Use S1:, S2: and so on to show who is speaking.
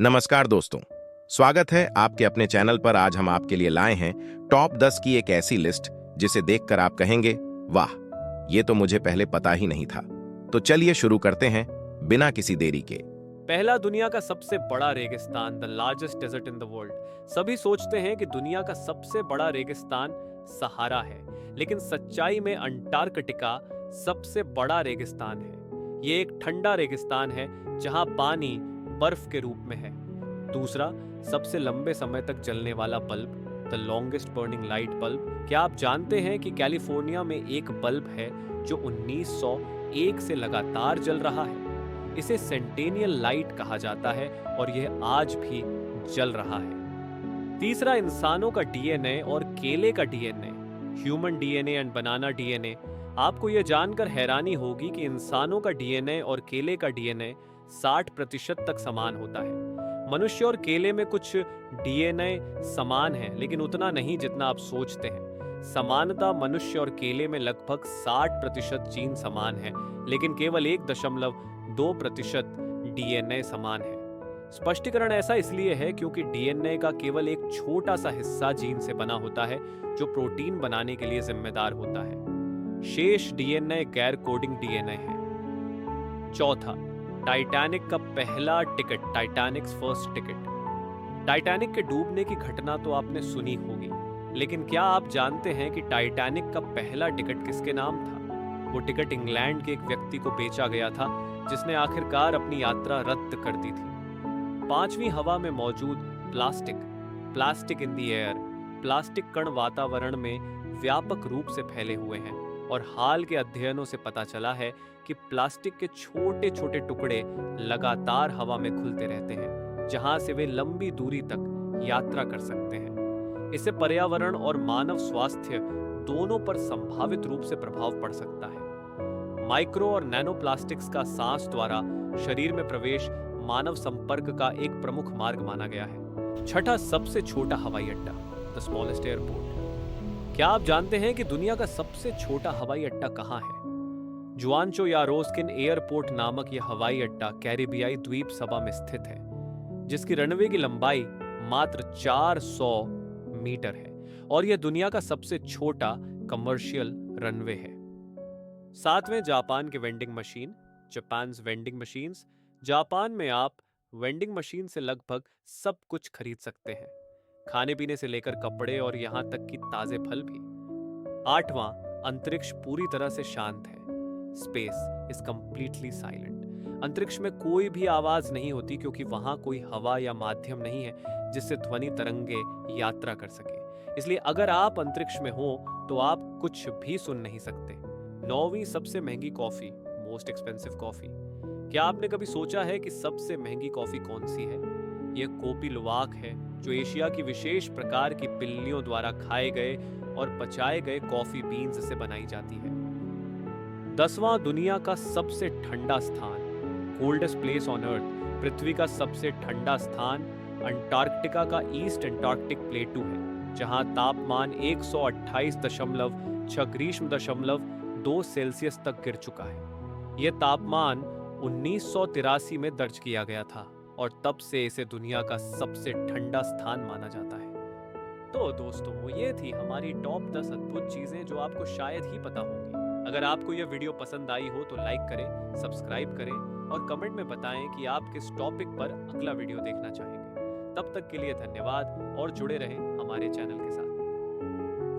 S1: नमस्कार दोस्तों, स्वागत है आपके अपने चैनल पर। आज हम आपके लिए लाए हैं टॉप 10 की एक ऐसी लिस्ट जिसे देखकर आप कहेंगे, वाह, ये तो मुझे पहले पता ही नहीं था। तो चलिए शुरू करते हैं बिना किसी देरी के।
S2: पहला, दुनिया का सबसे बड़ा रेगिस्तान, the largest desert in the world. सभी सोचते हैं कि दुनिया का सबसे बड़ा रेगिस्तान सहारा है, लेकिन सच्चाई में अंटार्कटिका सबसे बड़ा रेगिस्तान है। ये एक ठंडा रेगिस्तान है जहां पानी बर्फ के रूप में है। दूसरा, सबसे लंबे समय तक जलने वाला bulb, the longest burning light bulb. क्या आप जानते हैं कि कैलिफोर्निया में एक बल्ब है जो 1901 से लगातार जल रहा है? इसे सेंटेनियल लाइट कहा जाता है और यह आज भी जल रहा है। तीसरा, इंसानों का डीएनए और केले का DNA, human DNA and banana DNA. आपको यह जानकर हैरानी होगी कि इंसानों का डीएनए और केले का डीएनए 60% तक समान होता है। मनुष्य और केले में कुछ डीएनए समान है, लेकिन उतना नहीं जितना आप सोचते हैं। समानता, मनुष्य और केले में लगभग 60% जीन समान है, लेकिन केवल 1.2% डीएनए समान है। स्पष्टीकरण ऐसा इसलिए है क्योंकि डीएनए का केवल एक छोटा सा हिस्सा जीन से बना होता है, जो प्रोटीन बनाने के लिए जिम्मेदार होता है। शेष डीएनए गैर कोडिंग डीएनए है। चौथा, टाइटैनिक का पहला टिकट, टाइटैनिक्स फर्स्ट टिकट। टाइटैनिक के डूबने की घटना तो आपने सुनी होगी, लेकिन क्या आप जानते हैं कि टाइटैनिक का पहला टिकट किसके नाम था? वो टिकट इंग्लैंड के एक व्यक्ति को बेचा गया था, जिसने आखिरकार अपनी यात्रा रद्द कर दी थी। पांचवी, हवा में मौजूद plastic, plastic in the air. Plastic कण वातावरण में व्यापक रूप से फैले हुए हैं और हाल के अध्ययनों से पता चला है कि प्लास्टिक के छोटे छोटे टुकड़े लगातार हवा में खुलते रहते हैं, जहां से वे लंबी दूरी तक यात्रा कर सकते हैं। इससे पर्यावरण और मानव स्वास्थ्य दोनों पर संभावित रूप से प्रभाव पड़ सकता है। माइक्रो और नैनो प्लास्टिक्स का सांस द्वारा शरीर में प्रवेश मानव संपर्क का एक प्रमुख मार्ग माना गया है। छठा, सबसे छोटा हवाई अड्डा, द स्मॉलेस्ट एयरपोर्ट। क्या आप जानते हैं कि दुनिया का सबसे छोटा हवाई अड्डा कहाँ है? जुआनचो या रोस्किन एयरपोर्ट नामक यह हवाई अड्डा कैरिबियाई द्वीप सभा में स्थित है, जिसकी रनवे की लंबाई मात्र 400 मीटर है और यह दुनिया का सबसे छोटा कमर्शियल रनवे है। सातवें, जापान के vending machine, Japan's vending machines. Japan में आप वेंडिंग मशीन से लगभग सब कुछ खरीद सकते हैं, खाने पीने से लेकर कपड़े और यहां तक कि ताजे फल भी। आठवां, अंतरिक्ष पूरी तरह से शांत है। Space is completely silent. अंतरिक्ष में कोई भी आवाज नहीं होती क्योंकि वहां कोई हवा या माध्यम नहीं है जिससे ध्वनि तरंगे यात्रा कर सके। इसलिए अगर आप अंतरिक्ष में हो तो आप कुछ भी सुन नहीं सकते। नौवीं, सबसे महंगी कॉफी, मोस्ट एक्सपेंसिव कॉफी। क्या आपने कभी सोचा है कि सबसे महंगी कॉफी कौन सी है? यह कोपी लुवाक है, जो एशिया की विशेष प्रकार की बिल्लियों द्वारा खाए गए और पचाए गए कॉफी बीन्स से बनाई जाती है। 10वां, दुनिया का सबसे ठंडा स्थान, कोल्डेस्ट प्लेस ऑन अर्थ। पृथ्वी का सबसे ठंडा स्थान अंटार्कटिका का ईस्ट एंटार्क्टिक प्लेटू है, जहां तापमान 128.6 ग्रीष्म.2 सेल्सियस तक गिर चुका है। यह तापमान 1983 में दर्ज किया गया था और तब से इसे दुनिया का सबसे ठंडा स्थान माना जाता है। तो दोस्तों, ये थी हमारी टॉप 10 अद्भुत चीजें जो आपको शायद ही पता होंगी। अगर आपको यह वीडियो पसंद आई हो तो लाइक करें, सब्सक्राइब करें और कमेंट में बताएं कि आप किस टॉपिक पर अगला वीडियो देखना चाहेंगे। तब तक के लिए धन्यवाद और जुड़े रहें हमारे चैनल के साथ।